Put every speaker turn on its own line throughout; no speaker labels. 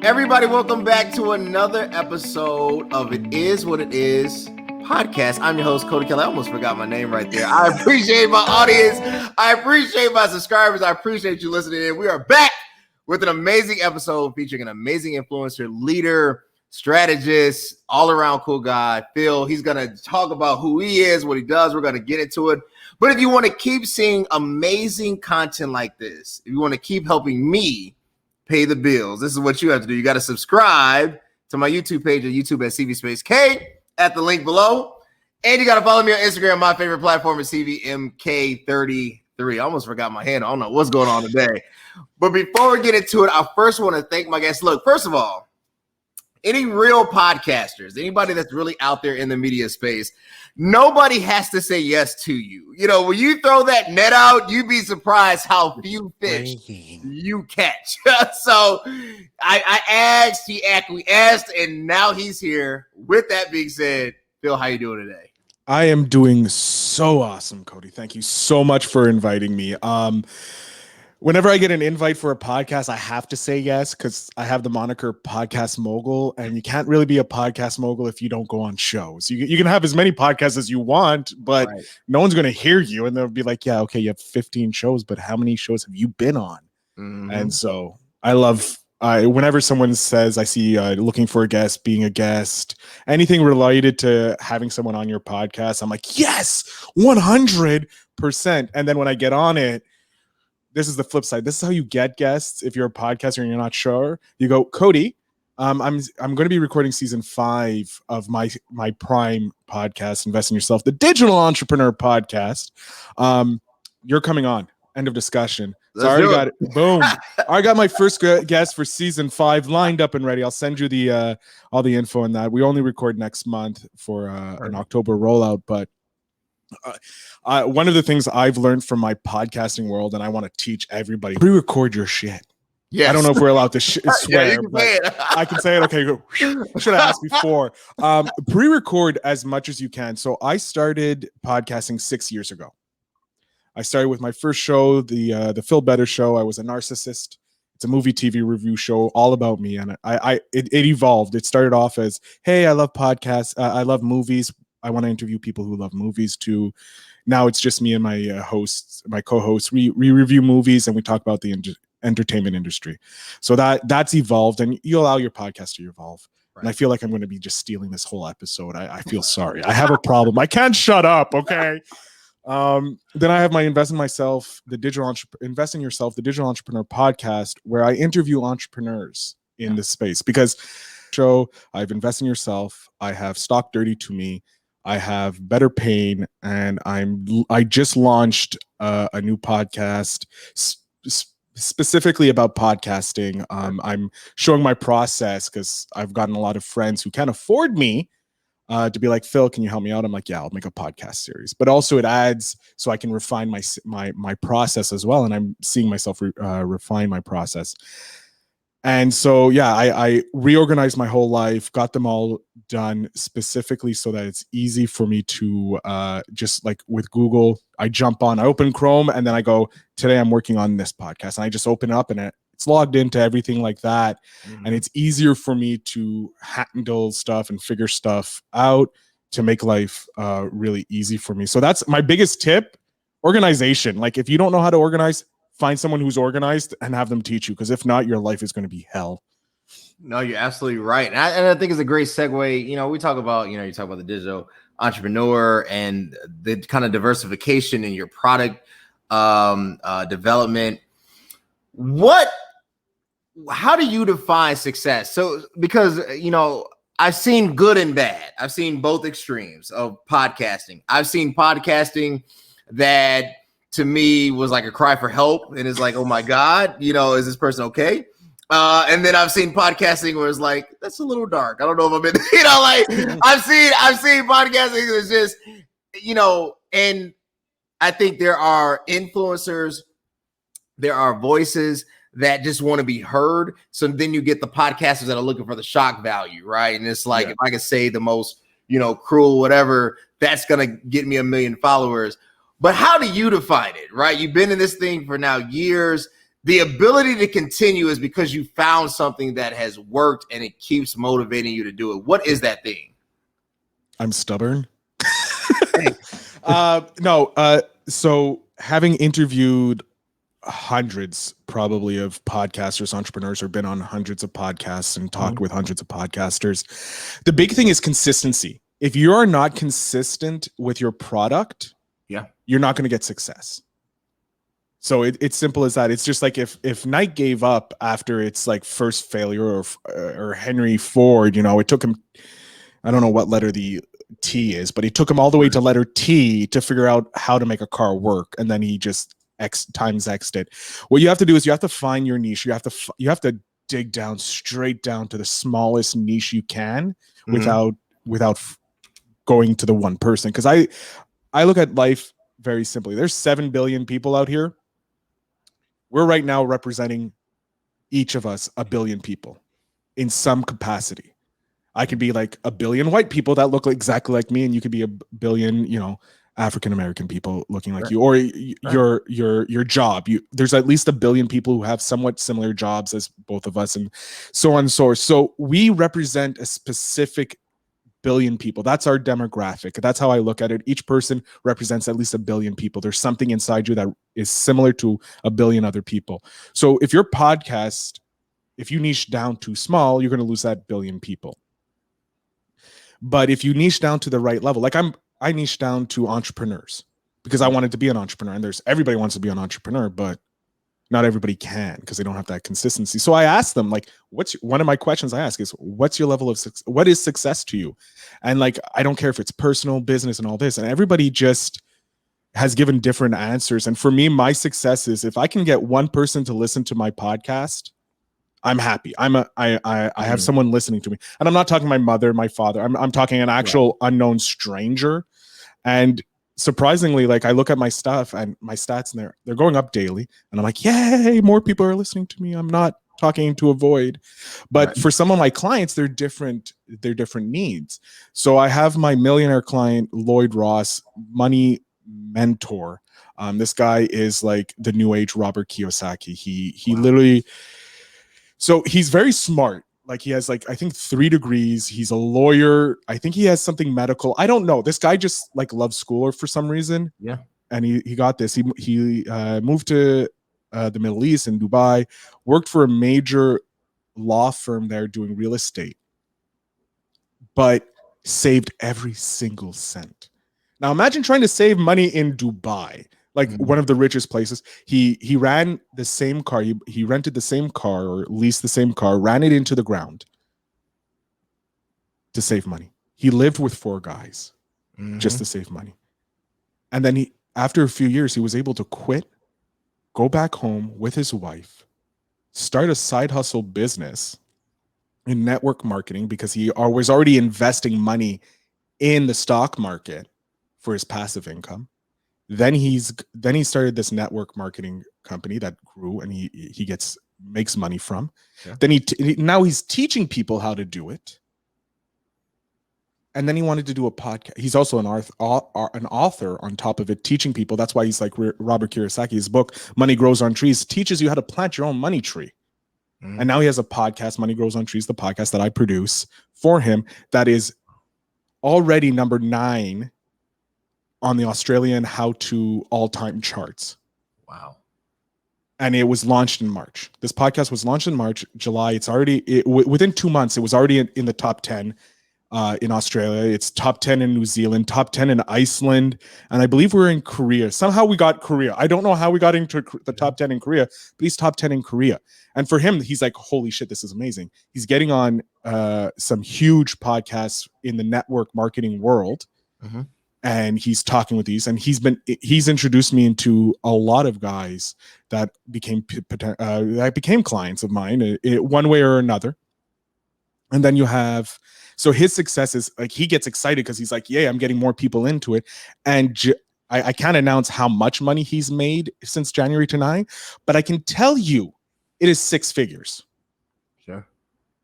Everybody, welcome back to another episode of It Is What It Is podcast. I'm your host, Cody Kelly. I almost forgot my name right there. I appreciate my audience. I appreciate my subscribers. I appreciate you listening in. We are back with an amazing episode featuring an amazing influencer, leader, strategist, all-around cool guy, Phil. He's going to talk about who he is, what he does. We're going to get into it. But if you want to keep seeing amazing content like this, if you want to keep helping me pay the bills, this is what you have to do. You got to subscribe to my YouTube page at YouTube at CV Space K at the link below. And you got to follow me on Instagram. My favorite platform is CVMK33. I almost forgot my handle. I don't know what's going on today. But before we get into it, I first want to thank my guests. Look, first of all, any real podcasters, anybody that's really out there in the media space, nobody has to say yes to you. You know, when you throw that net out, you'd be surprised how few fish you catch. So I asked, he acquiesced, and now he's here. With that being said, Phil, how you doing today?
I am doing so awesome, Cody. Thank you so much for inviting me. Whenever I get an invite for a podcast, I have to say yes because I have the moniker Podcast Mogul, and you can't really be a podcast mogul if you don't go on shows. You can have as many podcasts as you want, but no one's going to hear you, and they'll be like, yeah, okay, you have 15 shows, but how many shows have you been on? Mm-hmm. And so I love whenever someone says I see looking for a guest, being a guest, anything related to having someone on your podcast, I'm like, yes, 100%. And then when I get on it, this is the flip side. This is how you get guests. If you're a podcaster and you're not sure, you go, Cody, I'm going to be recording season 5 of my prime podcast, Invest in Yourself, the digital entrepreneur podcast. You're coming on. End of discussion. So I already got it. Boom. I got my first guest for season 5 lined up and ready. I'll send you the all the info on that. We only record next month for an October rollout, but one of the things I've learned from my podcasting world, and I want to teach everybody, pre-record your shit. Yes. I don't know if we're allowed to swear,
yeah,
but I can say it. Okay, go. I should have asked before. Pre-record as much as you can. So I started podcasting 6 years ago. I started with my first show, the Phil Better Show. I was a narcissist. It's a movie TV review show all about me, and it evolved. It started off as, hey, I love podcasts. I love movies. I want to interview people who love movies too. Now it's just me and my co-hosts. We review movies and we talk about the entertainment industry. So that's evolved, and you allow your podcast to evolve. Right. And I feel like I'm going to be just stealing this whole episode. I feel sorry. I have a problem. I can't shut up. Okay. Then I have my Invest in Yourself, the digital entrepreneur podcast, where I interview entrepreneurs in this space because I've Invest in Yourself. I have Stock Dirty to Me. I have Better Pain, and I just launched a new podcast specifically about podcasting. I'm showing my process because I've gotten a lot of friends who can't afford me to be like, Phil, can you help me out? I'm like, yeah, I'll make a podcast series. But also it adds so I can refine my process as well, and I'm seeing myself refine my process. And so, yeah, I reorganized my whole life, got them all done specifically so that it's easy for me to just like with Google, I jump on, I open Chrome, and then I go, today I'm working on this podcast. And I just open up and it's logged into everything like that. Mm-hmm. And it's easier for me to handle stuff and figure stuff out to make life really easy for me. So that's my biggest tip, organization. Like if you don't know how to organize, find someone who's organized and have them teach you, because if not, your life is going to be hell.
No, you're absolutely right. And I think it's a great segue. You know, we talk about, you talk about the digital entrepreneur and the kind of diversification in your product development. How do you define success? So, because, I've seen good and bad. I've seen both extremes of podcasting. I've seen podcasting that to me was like a cry for help, and it's like, oh my God, is this person okay? And then I've seen podcasting where it's like, that's a little dark. I don't know if I'm in, I've seen podcasting that's just, and I think there are influencers, there are voices that just want to be heard. So then you get the podcasters that are looking for the shock value, right? And it's like, if I can say the most, cruel, whatever, that's going to get me 1 million followers. But how do you define it, right? You've been in this thing for now years. the ability to continue is because you found something that has worked and it keeps motivating you to do it. What is that thing?
I'm stubborn. So having interviewed hundreds probably of podcasters, entrepreneurs, or been on hundreds of podcasts and talked with hundreds of podcasters, the big thing is consistency. If you are not consistent with your product, you're not going to get success. So it's simple as that. It's just like if Nike gave up after its like first failure, or Henry Ford, it took him, I don't know what letter the T is, but it took him all the way to letter T to figure out how to make a car work, and then he just times X'd it. What you have to do is you have to find your niche. You have to dig down, straight down to the smallest niche you can, without going to the one person. Because I look at life very simply. There's 7 billion people out here. We're right now representing, each of us, 1 billion people in some capacity. I could be like 1 billion white people that look exactly like me, and you could be 1 billion, African American people looking like you, or your job. There's at least 1 billion people who have somewhat similar jobs as both of us, and so on and so forth. So we represent a specific billion people. That's our demographic. That's how I look at it. Each person represents at least 1 billion people. There's something inside you that is similar to 1 billion other people. So if your podcast, if you niche down too small, you're going to lose that billion people. But if you niche down to the right level, like I niche down to entrepreneurs because I wanted to be an entrepreneur, and everybody wants to be an entrepreneur, but not everybody can because they don't have that consistency. So I asked them, like, one of my questions I ask is, what's your level of success? What is success to you? And like, I don't care if it's personal, business, and all this. And everybody just has given different answers. And for me, my success is if I can get one person to listen to my podcast, I'm happy. I have someone listening to me, and I'm not talking my mother, my father. I'm talking an actual unknown stranger. And surprisingly, like, I look at my stuff and my stats, and they're going up daily, and I'm like, yay, more people are listening to me. I'm not talking to a void. But for some of my clients, they're different needs. So I have my millionaire client, Lloyd Ross, money mentor. This guy is like the new age Robert Kiyosaki. He literally, so he's very smart. Like, he has, like, I think 3 degrees. He's a lawyer. I think he has something medical. I don't know. This guy just like loves school for some reason. Yeah. And he got this. He moved to the Middle East in Dubai, worked for a major law firm there doing real estate, but saved every single cent. Now imagine trying to save money in Dubai, like one of the richest places. He ran the same car. He rented the same car, or leased the same car, ran it into the ground to save money. He lived with 4 guys just to save money. And then after a few years, he was able to quit, go back home with his wife, start a side hustle business in network marketing because he was already investing money in the stock market for his passive income. Then he started this network marketing company that grew, and he makes money from. Yeah. Then now he's teaching people how to do it. And then he wanted to do a podcast. He's also an author on top of it, teaching people. That's why he's like Robert Kiyosaki. His book, Money Grows on Trees, teaches you how to plant your own money tree. And now he has a podcast, Money Grows on Trees, the podcast that I produce for him, that is already number 9 on the Australian how-to all-time charts. Wow. And it was launched in March. This podcast was launched in March, July. It's already, within 2 months, it was already in the top 10 in Australia. It's top 10 in New Zealand, top 10 in Iceland. And I believe we're in Korea. Somehow we got Korea. I don't know how we got into the top 10 in Korea, but he's top 10 in Korea. And for him, he's like, holy shit, this is amazing. He's getting on some huge podcasts in the network marketing world. And he's talking with these, and he's introduced me into a lot of guys that became clients of mine, one way or another. And then you have, so his success is like, he gets excited because he's like, yeah, I'm getting more people into it. And I can't announce how much money he's made since January to 9, but I can tell you it is 6 figures. Sure.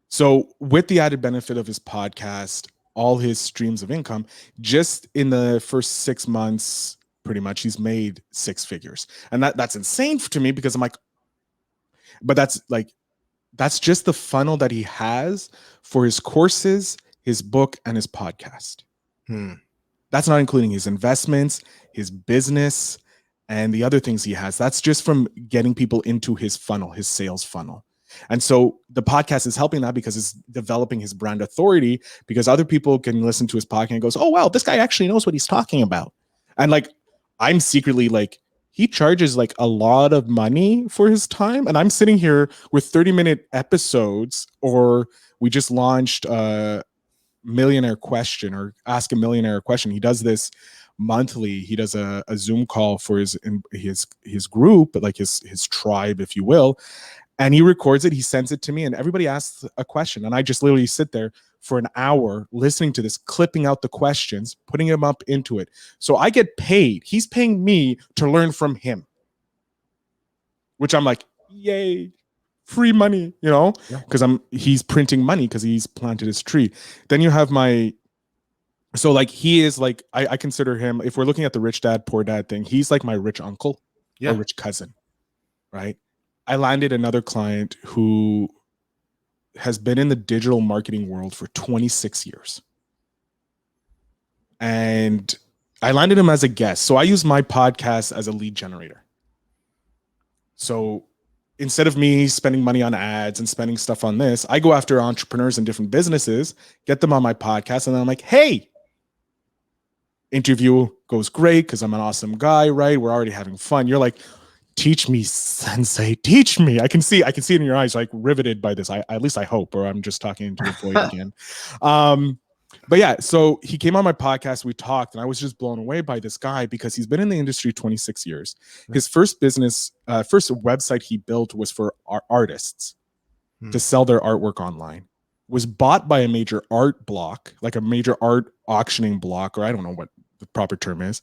So with the added benefit of his podcast, all his streams of income, just in the first 6 months, pretty much he's made 6 figures. And that's insane to me, because I'm like, But that's just the funnel that he has for his courses, his book, and his podcast. That's not including his investments, his business, and the other things he has. That's just from getting people into his funnel, his sales funnel. And so the podcast is helping that because it's developing his brand authority, because other people can listen to his podcast and goes, oh, wow, this guy actually knows what he's talking about. And like, I'm secretly like, he charges like a lot of money for his time. And I'm sitting here with 30-minute episodes, or we just launched millionaire question, or ask a millionaire question. He does this monthly. He does a Zoom call for his group, like his tribe, if you will. And he records it, he sends it to me, and everybody asks a question. And I just literally sit there for an hour listening to this, clipping out the questions, putting them up into it. So I get paid. He's paying me to learn from him, which I'm like, yay, free money, you know, because he's printing money because he's planted his tree. Then you have so like, he is like, I consider him, if we're looking at the rich dad, poor dad thing, he's like my rich uncle or rich cousin, right? I landed another client who has been in the digital marketing world for 26 years. And I landed him as a guest. So I use my podcast as a lead generator. So instead of me spending money on ads and spending stuff on this, I go after entrepreneurs and different businesses, get them on my podcast, and then I'm like, hey, interview goes great because I'm an awesome guy, right? We're already having fun. You're like, teach me, sensei, teach me. I can see it in your eyes, like riveted by this. At least I hope, or I'm just talking into a void again. But yeah, so he came on my podcast, we talked, and I was just blown away by this guy because he's been in the industry 26 years. His first website he built was for artists to sell their artwork online. Was bought by a major art block, like a major art auctioning block, or I don't know what the proper term is.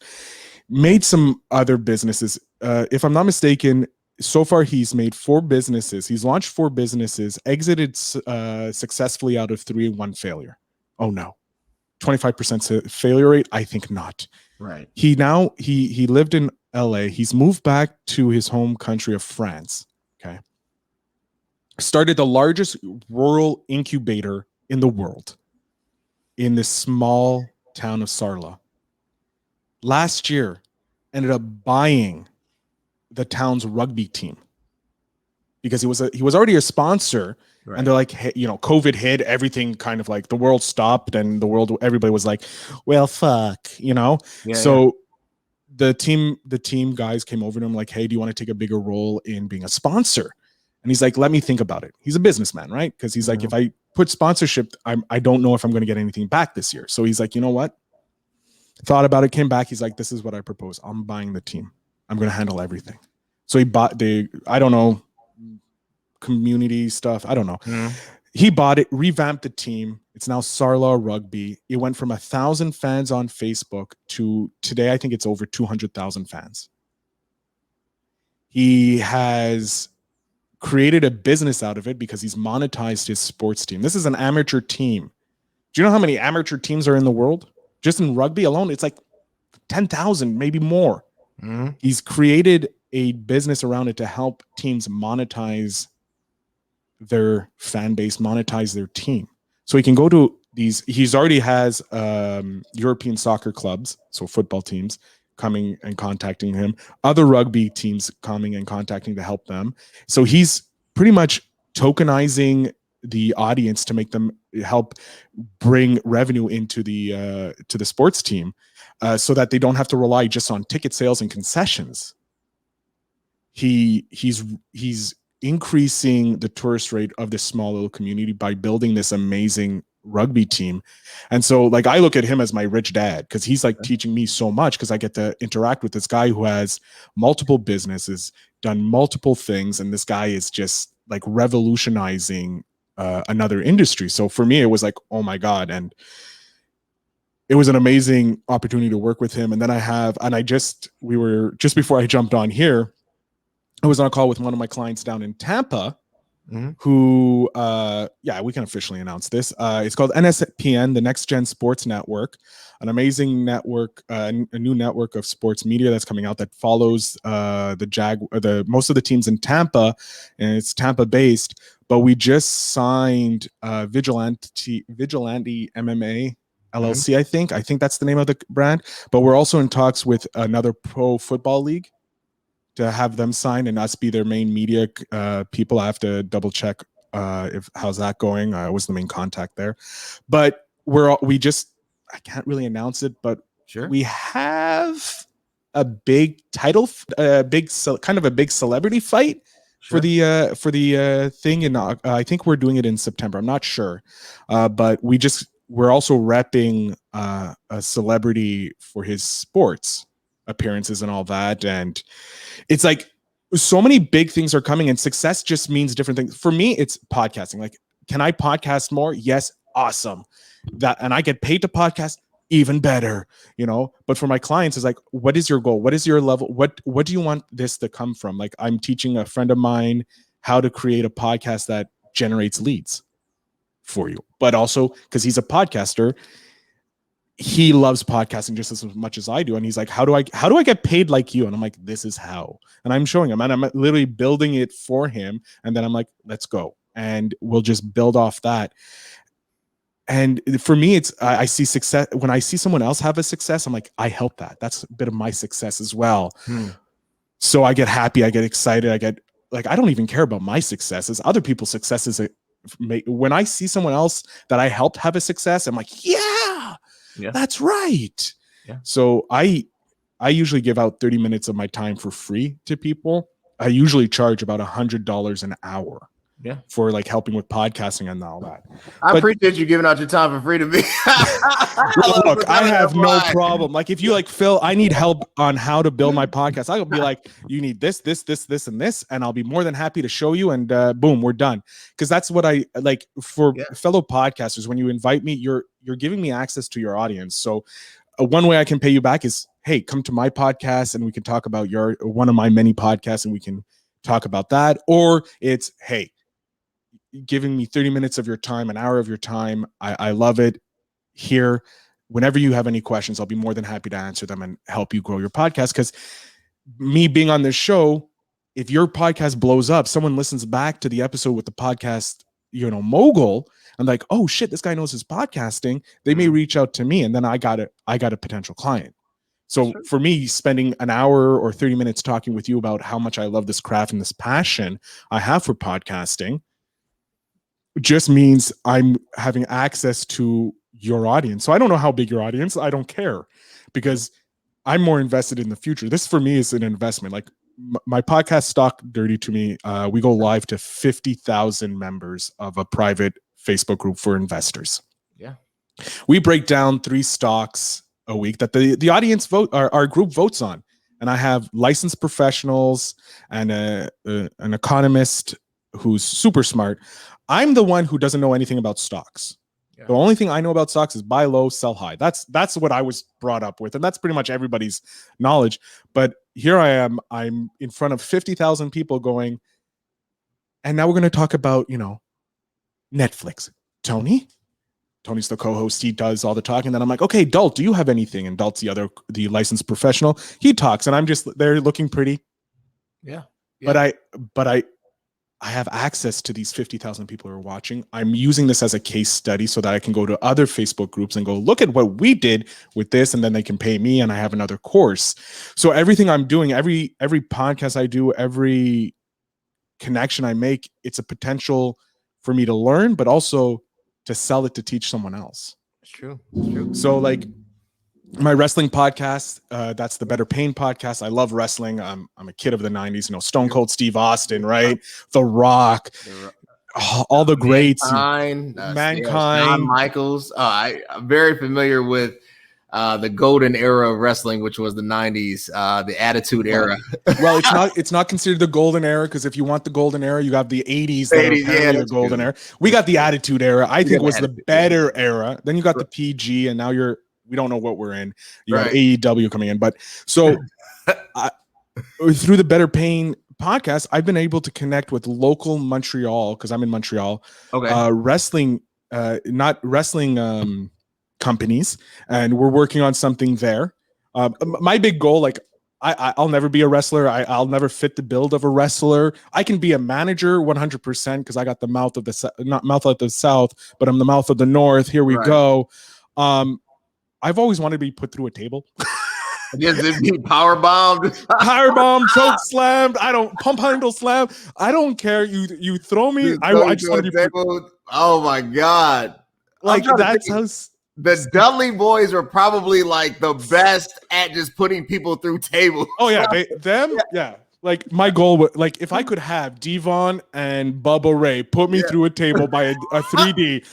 Made some other businesses. If I'm not mistaken, so far he's made 4 businesses. He's launched 4 businesses, exited successfully out of 3, 1 failure. Oh no. 25% failure rate? I think not.
Right.
He lived in LA. He's moved back to his home country of France. Okay. Started the largest rural incubator in the world in this small town of Sarlat. Last year, ended up buying the town's rugby team because he was already a sponsor. Right. And they're like, hey, you know, COVID hit, everything kind of like the world stopped, and everybody was like, well, fuck, you know? Yeah, so the team guys came over to him like, hey, do you want to take a bigger role in being a sponsor? And he's like, let me think about it. He's a businessman, right? Because he's like, if I put sponsorship, I don't know if I'm going to get anything back this year. So he's like, you know what? Thought about it, came back. He's like, this is what I propose. I'm buying the team. I'm going to handle everything. So he bought I don't know, community stuff. I don't know. He bought it, revamped the team. It's now Sarlat Rugby. It went from 1,000 fans on Facebook to today, I think it's over 200,000 fans. He has created a business out of it because he's monetized his sports team. This is an amateur team. Do you know how many amateur teams are in the world? Just in rugby alone, it's like 10,000, maybe more. He's created a business around it to help teams monetize their fan base, monetize their team. So he can go to he's already has European soccer clubs, so football teams, coming and contacting him, other rugby teams coming and contacting to help them. So he's pretty much tokenizing the audience to make them help bring revenue into the to the sports team, so that they don't have to rely just on ticket sales and concessions. He's increasing the tourist rate of this small little community by building this amazing rugby team. And so like I look at him as my rich dad because he's like teaching me so much because I get to interact with this guy who has multiple businesses, done multiple things, and this guy is just like revolutionizing another industry. So for me, it was like, oh my God. And it was an amazing opportunity to work with him. And then we were just before I jumped on here, I was on a call with one of my clients down in Tampa, who we can officially announce this. It's called NSPN, the Next Gen Sports Network, an amazing network, a new network of sports media that's coming out that follows the most of the teams in Tampa, and it's Tampa based. But we just signed Vigilante MMA LLC. I think that's the name of the brand. But we're also in talks with another pro football league to have them sign and us be their main media people. I have to double check if how's that going. I was the main contact there, but I can't really announce it, but we have a big title, kind of a big celebrity fight for the thing, and I think we're doing it in September. I'm not sure, but we're also repping a celebrity for his sports appearances and all that, and it's like so many big things are coming, and success just means different things. For me, it's podcasting. Like, can I podcast more? Yes, awesome. And I get paid to podcast, even better, But for my clients, it's like, what is your goal? What is your level? What do you want this to come from? Like, I'm teaching a friend of mine how to create a podcast that generates leads for you, but also because he's a podcaster, he loves podcasting just as much as I do. And he's like, how do I get paid like you? And I'm like, this is how. And I'm showing him, and I'm literally building it for him. And then I'm like, let's go. And we'll just build off that. And for me, I see success. When I see someone else have a success, I'm like, I help that. That's a bit of my success as well. So I get happy. I get excited. I don't even care about my successes. Other people's successes. When I see someone else that I helped have a success, I'm like, yeah. That's right. Yeah. So I usually give out 30 minutes of my time for free to people. I usually charge about $100 an hour. For like helping with podcasting and all that.
I appreciate you giving out your time for free to me.
Look, I have no problem. Like, if you like, Phil, I need help on how to build my podcast, I'll be like, you need this, and this, and I'll be more than happy to show you. And boom, we're done. Because that's what I like for fellow podcasters. When you invite me, you're giving me access to your audience. So one way I can pay you back is, hey, come to my podcast and we can talk about one of my many podcasts and we can talk about that. Or it's, hey, giving me 30 minutes of your time, an hour of your time. I love it. Here, whenever you have any questions, I'll be more than happy to answer them and help you grow your podcast. Because me being on this show, if your podcast blows up, someone listens back to the episode with the podcast, Mogul, and like, oh shit, this guy knows his podcasting. They may reach out to me, and then I got a potential client. So for me, spending an hour or 30 minutes talking with you about how much I love this craft and this passion I have for podcasting just means I'm having access to your audience. So I don't know how big your audience, I don't care, because I'm more invested in the future. This for me is an investment. Like my podcast Stock Dirty to me, we go live to 50,000 members of a private Facebook group for investors. Yeah. We break down 3 stocks a week that the audience our group votes on. And I have licensed professionals and an economist who's super smart. I'm the one who doesn't know anything about stocks. Yeah. The only thing I know about stocks is buy low, sell high. That's what I was brought up with. And that's pretty much everybody's knowledge. But here I am, I'm in front of 50,000 people going, and now we're going to talk about, Netflix. Tony's the co-host. He does all the talking. And then I'm like, okay, Dalt, do you have anything? And Dalt's the licensed professional. He talks, and I'm just there looking pretty. Yeah. But I have access to these 50,000 people who are watching. I'm using this as a case study so that I can go to other Facebook groups and go, look at what we did with this. And then they can pay me, and I have another course. So everything I'm doing, every podcast I do, every connection I make, it's a potential for me to learn, but also to sell it to teach someone else. It's true. So like my wrestling podcast, that's the Better Pain podcast. I love wrestling. I'm a kid of the 90s, Stone Cold Steve Austin, right? The Rock, all the greats. Mankind.
Shawn Michaels. I'm very familiar with the golden era of wrestling, which was the 90s, the Attitude Era.
Well, it's not considered the golden era, because if you want the golden era, you got the 80s that are apparently the golden era. We got the Attitude Era. I think was the better era. Then you got the PG, and now we don't know what we're in. You got AEW coming in. But so through the Better Pain podcast, I've been able to connect with local Montreal, because I'm in Montreal,
Okay.
wrestling, not wrestling companies, and we're working on something there. My big goal, like, I'll never be a wrestler. I'll never fit the build of a wrestler. I can be a manager 100% because I got the mouth of the not mouth of the South, but I'm the mouth of the North. Here we
Right.
go. I've always wanted to be put through a table.
Just be power bombed.
Power bomb, choke slammed. I don't pump handle slam. I don't care. You throw me. I just want to be put,
Oh my God.
like, that's how.
The Dudley boys are probably like the best at just putting people through tables.
Oh yeah, yeah. Like, my goal was, like, if I could have Devon and Bubba Ray put me through a table by a 3D,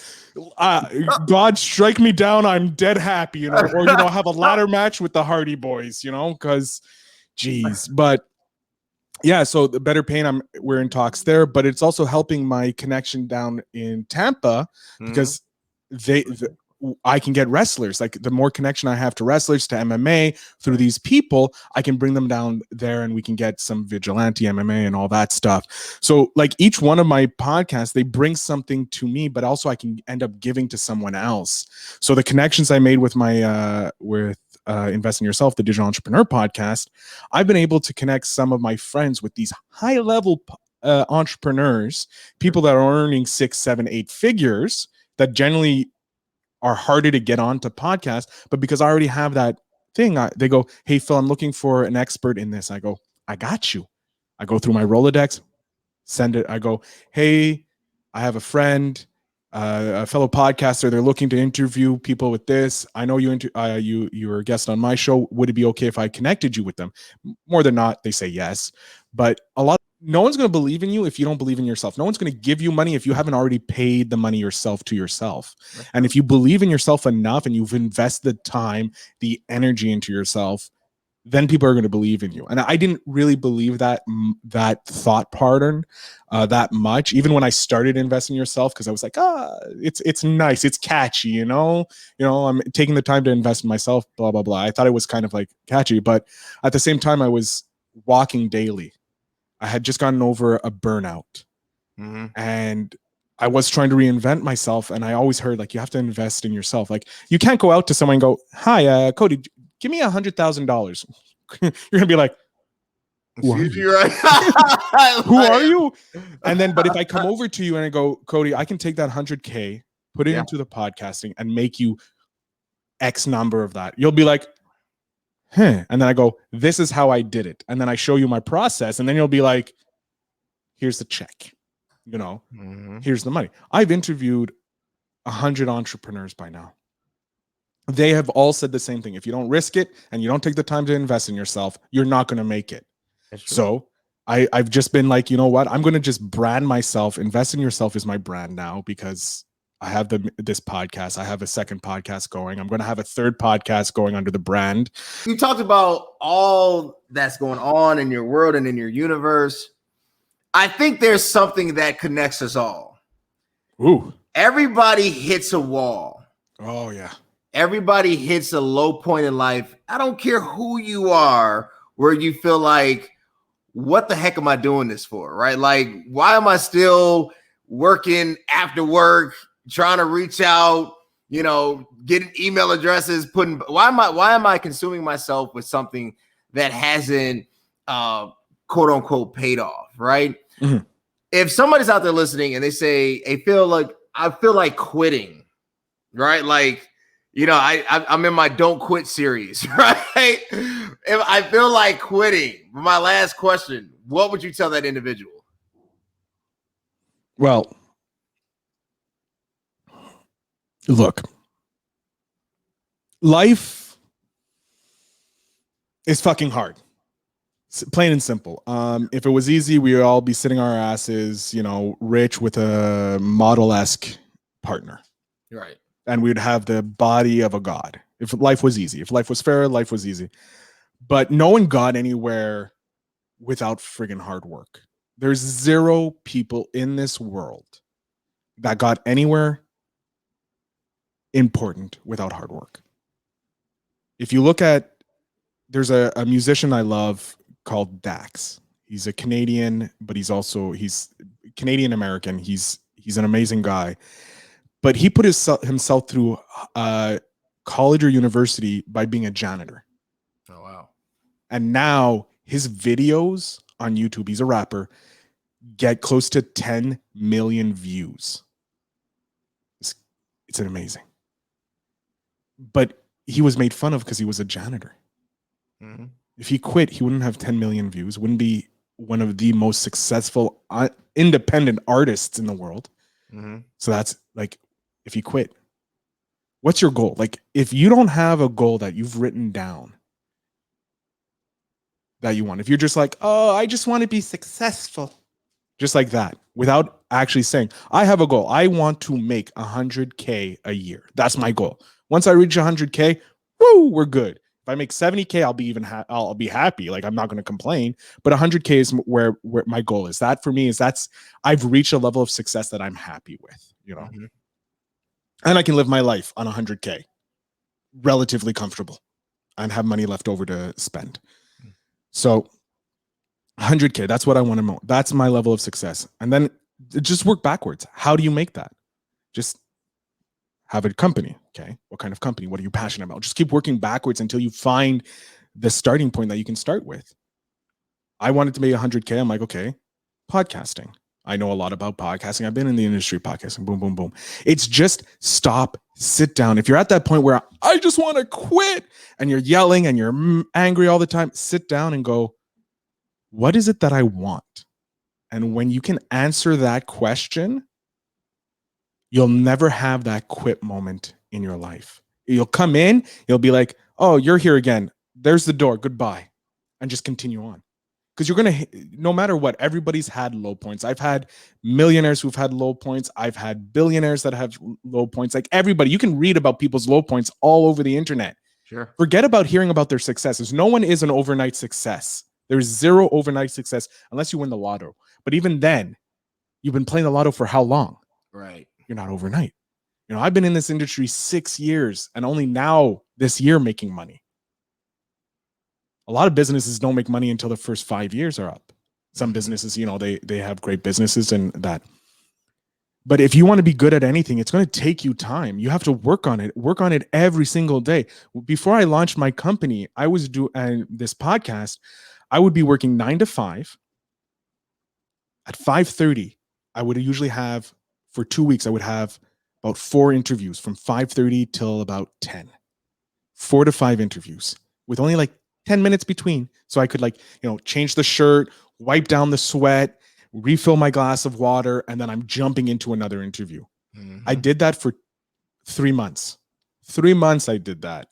God strike me down, I'm dead happy, or have a ladder match with the Hardy Boys, because, geez, but yeah. So the Better Pain, we're in talks there, but it's also helping my connection down in Tampa because I can get wrestlers. Like, the more connection I have to wrestlers, to MMA through these people, I can bring them down there and we can get some vigilante MMA and all that stuff. So, like, each one of my podcasts, they bring something to me, but also I can end up giving to someone else. So the connections I made with my Invest in Yourself, the Digital Entrepreneur podcast, I've been able to connect some of my friends with these high level entrepreneurs, people that are earning 6, 7, 8 figures that generally are harder to get onto podcasts, but because I already have that thing, they go, "Hey Phil, I'm looking for an expert in this." I go, "I got you." I go through my Rolodex, send it. I go, "Hey, I have a friend, a fellow podcaster. They're looking to interview people with this. I know you were a guest on my show. Would it be okay if I connected you with them?" More than not, they say yes. But no one's going to believe in you if you don't believe in yourself. No one's going to give you money if you haven't already paid the money yourself to yourself. And if you believe in yourself enough and you've invested the time, the energy into yourself, then people are going to believe in you. And I didn't really believe that thought pattern that much, even when I started investing in yourself, because I was like, it's nice, it's catchy, I'm taking the time to invest in myself, blah blah blah. I thought it was kind of like catchy, but at the same time, I was walking daily. I had just gotten over a burnout, and I was trying to reinvent myself. And I always heard, like, you have to invest in yourself. Like, you can't go out to someone and go, "Hi, Cody, give me $100,000." You're gonna be like, "Who are you? Who are you?" And then, but if I come over to you and I go, "Cody, I can take that 100K, put it into the podcasting, and make you X number of that," you'll be like, "Huh?" And then I go, "This is how I did it." And then I show you my process, and then you'll be like, "Here's the check. Here's the money." I've interviewed 100 entrepreneurs by now. They have all said the same thing. If you don't risk it and you don't take the time to invest in yourself, you're not going to make it. So I've just been like, you know what? I'm going to just brand myself. Invest in Yourself is my brand now, because I have this podcast. I have a second podcast going. I'm going to have a third podcast going under the brand.
You talked about all that's going on in your world and in your universe. I think there's something that connects us all.
Ooh.
Everybody hits a wall.
Oh, yeah.
Everybody hits a low point in life. I don't care who you are, where you feel like, what the heck am I doing this for? Right? Like, why am I still working after work, trying to reach out, getting email addresses, why am I consuming myself with something that hasn't quote unquote paid off? Right?
Mm-hmm.
If somebody's out there listening and they say, I feel like quitting, right? Like, I'm in my Don't Quit series, right? If I feel like quitting, my last question, what would you tell that individual?
Well, look, life is fucking hard. Plain and simple. If it was easy, we would all be sitting our asses, rich with a model-esque partner.
Right.
And we would have the body of a god. If life was easy, if life was fair, life was easy. But no one got anywhere without friggin' hard work. There's 0 people in this world that got anywhere important without hard work. If you look at, there's a musician I love called Dax. He's a Canadian, but he's Canadian American. He's an amazing guy. But he put himself through college or university by being a janitor.
Oh, wow.
And now his videos on YouTube, he's a rapper, get close to 10 million views. It's amazing. But he was made fun of because he was a janitor. Mm-hmm. If he quit, he wouldn't have 10 million views, wouldn't be one of the most successful independent artists in the world. Mm-hmm. So that's like, if you quit, what's your goal? Like, if you don't have a goal that you've written down that you want, if you're just like, oh, I just want to be successful, just like that, without actually saying, I have a goal. I want to make 100K a year. That's my goal. Once I reach 100K, woo, we're good. If I make 70K, I'll be I'll be happy. Like, I'm not going to complain. But 100K is where my goal is. That for me is I've reached a level of success that I'm happy with, you know. Mm-hmm. And I can live my life on 100K, relatively comfortable, and have money left over to spend. So 100K, that's what I want to know. That's my level of success. And then just work backwards. How do you make that? Just have a company. Okay. What kind of company? What are you passionate about? Just keep working backwards until you find the starting point that you can start with. I wanted to make 100K. I'm like, okay, podcasting. I know a lot about podcasting. I've been in the industry podcasting. Boom, boom, boom. It's just stop, sit down. If you're at that point where I just want to quit and you're yelling and you're angry all the time, sit down and go, what is it that I want? And when you can answer that question, you'll never have that quit moment in your life. You'll come in, you'll be like, oh, you're here again. There's the door. Goodbye. And just continue on. Because you're going to, no matter what, everybody's had low points. I've had millionaires who've had low points. I've had billionaires that have low points. Like everybody, you can read about people's low points all over the internet.
Sure.
Forget about hearing about their successes. No one is an overnight success. There's zero overnight success unless you win the lotto. But even then, you've been playing the lotto for how long?
Right.
You're not overnight. You know, I've been in this industry 6 years and only now this year making money. A lot of businesses don't make money until the first 5 years are up. Some businesses, you know, they have great businesses and that. But if you want to be good at anything, it's going to take you time. You have to work on it every single day. Before I launched my company, I was doing this podcast. I would be working 9 to 5. At 5:30, I would usually have, for 2 weeks, I would have about 4 interviews from 5:30 till about 10. 4 to 5 interviews with only like 10 minutes between. So I could change the shirt, wipe down the sweat, refill my glass of water, and then I'm jumping into another interview. Mm-hmm. I did that for 3 months. 3 months I did that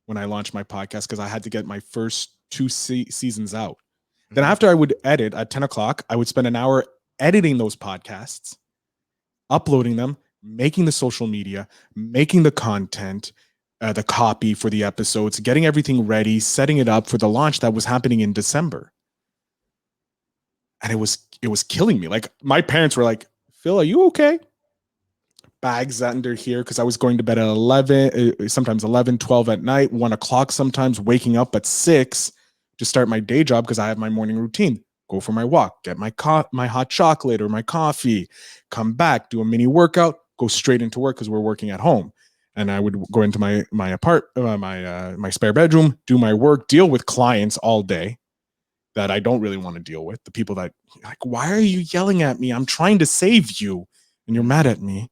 when I launched my podcast because I had to get my first 2 seasons out. Mm-hmm. Then after I would edit at 10 o'clock, I would spend an hour editing those podcasts, uploading them, making the social media, making the content, the copy for the episodes, getting everything ready, setting it up for the launch that was happening in December. And it was killing me. Like, my parents were like, Phil, are you okay? Bags under here, because I was going to bed at 11, sometimes 11, 12 at night, 1 o'clock sometimes, waking up at 6 to start my day job because I have my morning routine. Go for my walk, get my hot chocolate or my coffee, come back, do a mini workout, go straight into work because we're working at home. And I would go into my spare bedroom, do my work, deal with clients all day that I don't really want to deal with. The people that like, why are you yelling at me? I'm trying to save you, and you're mad at me.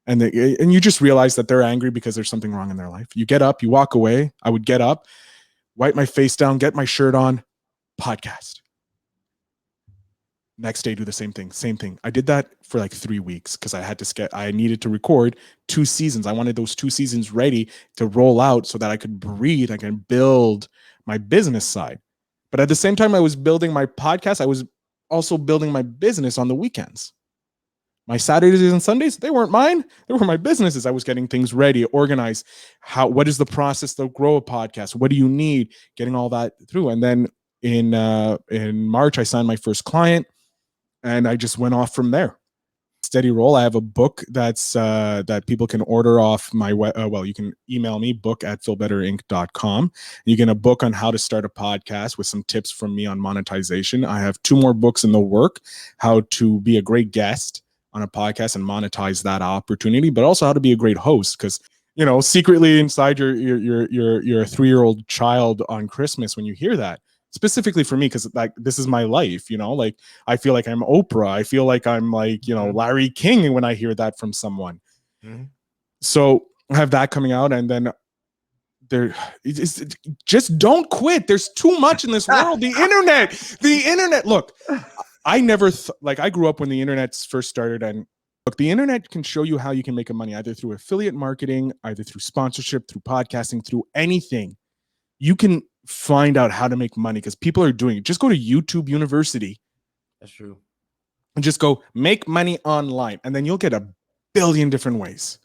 And you just realize that they're angry because there's something wrong in their life. You get up, you walk away. I would get up, wipe my face down, get my shirt on, podcast. Next day, do the same thing. I did that for like 3 weeks because I needed to record 2 seasons. I wanted those 2 seasons ready to roll out so that I could breathe. I can build my business side. But at the same time I was building my podcast, I was also building my business on the weekends. My Saturdays and Sundays, they weren't mine. They were my businesses. I was getting things ready, organized. What is the process to grow a podcast? What do you need? Getting all that through. And then in March, I signed my first client. And I just went off from there. steady roll. I have a book that's that people can order off my well, you can email me, book@feelbetterinc.com. You get a book on how to start a podcast with some tips from me on monetization. I have 2 more books in the work, how to be a great guest on a podcast and monetize that opportunity, but also how to be a great host, because secretly inside your 3-year-old child on Christmas, when you hear that, specifically for me, because like this is my life, like I feel like I'm Oprah. I feel like I'm like, Larry King when I hear that from someone. Mm-hmm. So I have that coming out, and then just don't quit. There's too much in this world. The internet. Look, I never I grew up when the internet first started, and look, the internet can show you how you can make a money either through affiliate marketing, either through sponsorship, through podcasting, through anything. You can find out how to make money because people are doing it. Just go to YouTube University.
That's true.
And just go make money online, and then you'll get a billion different ways.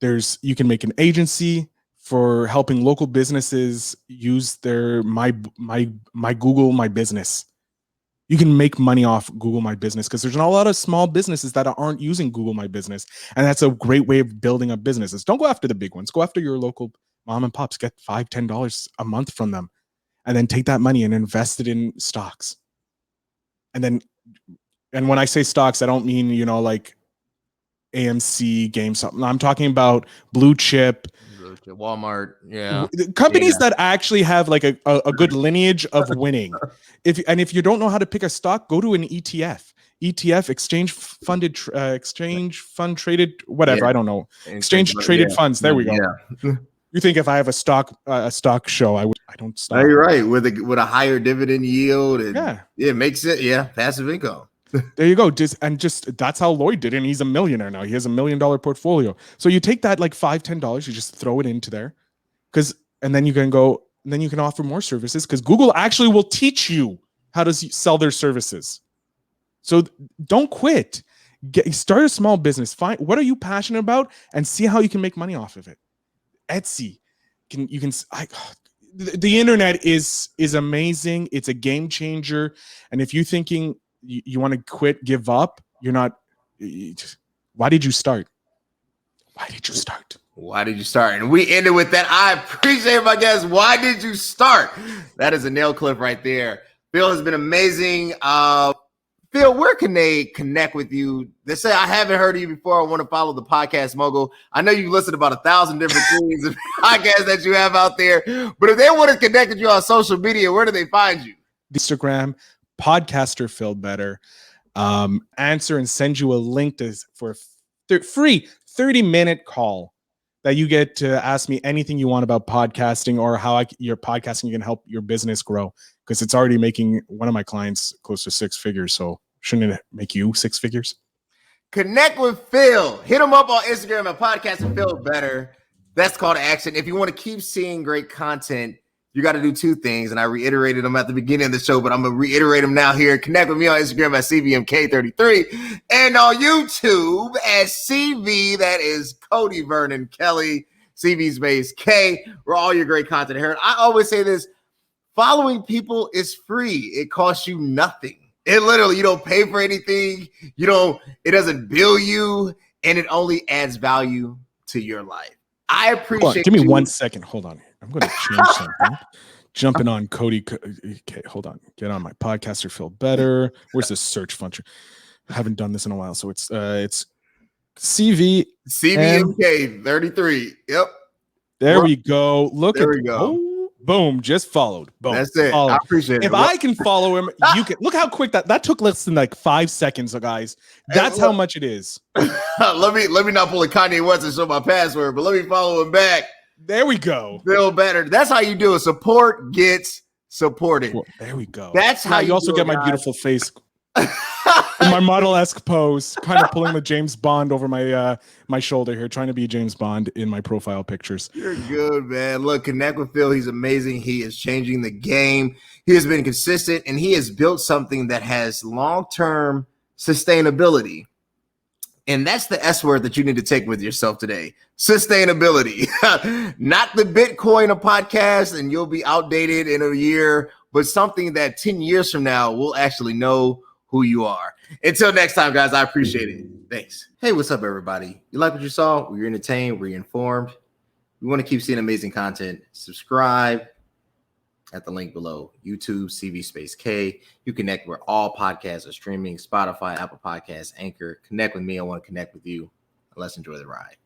You can make an agency for helping local businesses use their my Google My Business. You can make money off Google My Business because there's not a lot of small businesses that aren't using Google My Business, and that's a great way of building up businesses. Don't go after the big ones. Go after your local mom and pops. Get $5-10 a month from them, and then take that money and invest it in stocks. And when I say stocks, I don't mean like AMC, GameStop. No, I'm talking about blue chip,
Walmart, yeah,
companies that actually have like a good lineage of winning. If you don't know how to pick a stock, go to an ETF, exchange fund traded, whatever. I don't know, exchange traded funds. There we go. Yeah. You think if I have a stock show, I don't stop.
No, you're right. With a higher dividend yield, and it makes it passive income.
There you go. Just that's how Lloyd did it. And he's a millionaire now. He has $1 million portfolio. So you take that like $5-10, you just throw it into there, and then you can go, and then you can offer more services because Google actually will teach you how to sell their services. So don't quit. Start a small business. Find what are you passionate about and see how you can make money off of it. Etsy, the internet is amazing. It's a game changer. And if you're thinking you want to quit, give up, you're not. Why did you start? Why did you start? And we ended with that. I appreciate my guests. Why did you start? That is a nail clip right there. Phil has been amazing. Phil, where can they connect with you? They say, I haven't heard of you before. I want to follow the podcast Mogul. I know you've listed about 1,000 different things and podcasts that you have out there. But if they want to connect with you on social media, where do they find you? Instagram, podcaster Phil Better. Answer and send you a link for a free 30-minute call that you get to ask me anything you want about podcasting or how your podcasting can help your business grow. Because it's already making one of my clients close to 6 figures. So shouldn't it make you 6 figures?
Connect with Phil. Hit him up on Instagram at Podcasting Phil Better. That's call to action. If you want to keep seeing great content, you got to do 2 things. And I reiterated them at the beginning of the show, but I'm going to reiterate them now here. Connect with me on Instagram at CVMK33 and on YouTube at CV. That is Cody Vernon Kelly, CV space K, where all your great content here. I always say this. Following people is free. It costs you nothing. It literally, you don't pay for anything. It doesn't bill you, and it only adds value to your life. I appreciate
Give me 1 second. Hold on. I'm going to change something. Jumping on Cody. Okay, hold on. Get on my podcaster Phil Better. Where's the search function? I haven't done this in a while. So it's
CVMK 33. Yep.
There we go.
There we go.
Boom, just followed. Boom.
That's it.
Followed.
I appreciate it.
If I can follow him, you can. Look how quick that took less than like 5 seconds, guys. That's how much it is.
let me not pull a Kanye West and show my password, but let me follow him back.
There we go.
Feel better. That's how you do it. Support gets supported.
Well, there we go.
That's how
you also get my beautiful face. In my model-esque pose, kind of pulling the James Bond over my shoulder here, trying to be James Bond in my profile pictures.
You're good, man. Look, connect with Phil. He's amazing. He is changing the game. He has been consistent, and he has built something that has long-term sustainability. And that's the S word that you need to take with yourself today. Sustainability. Not the Bitcoin of podcast, and you'll be outdated in a year, but something that 10 years from now, we'll actually know who you are. Until next time, guys, I appreciate it. Thanks. Hey, what's up, everybody? You like what you saw? Were you entertained? Were you informed? We want to keep seeing amazing content. Subscribe at the link below. YouTube, CV Space K. You connect where all podcasts are streaming. Spotify, Apple Podcasts, Anchor. Connect with me. I want to connect with you. Let's enjoy the ride.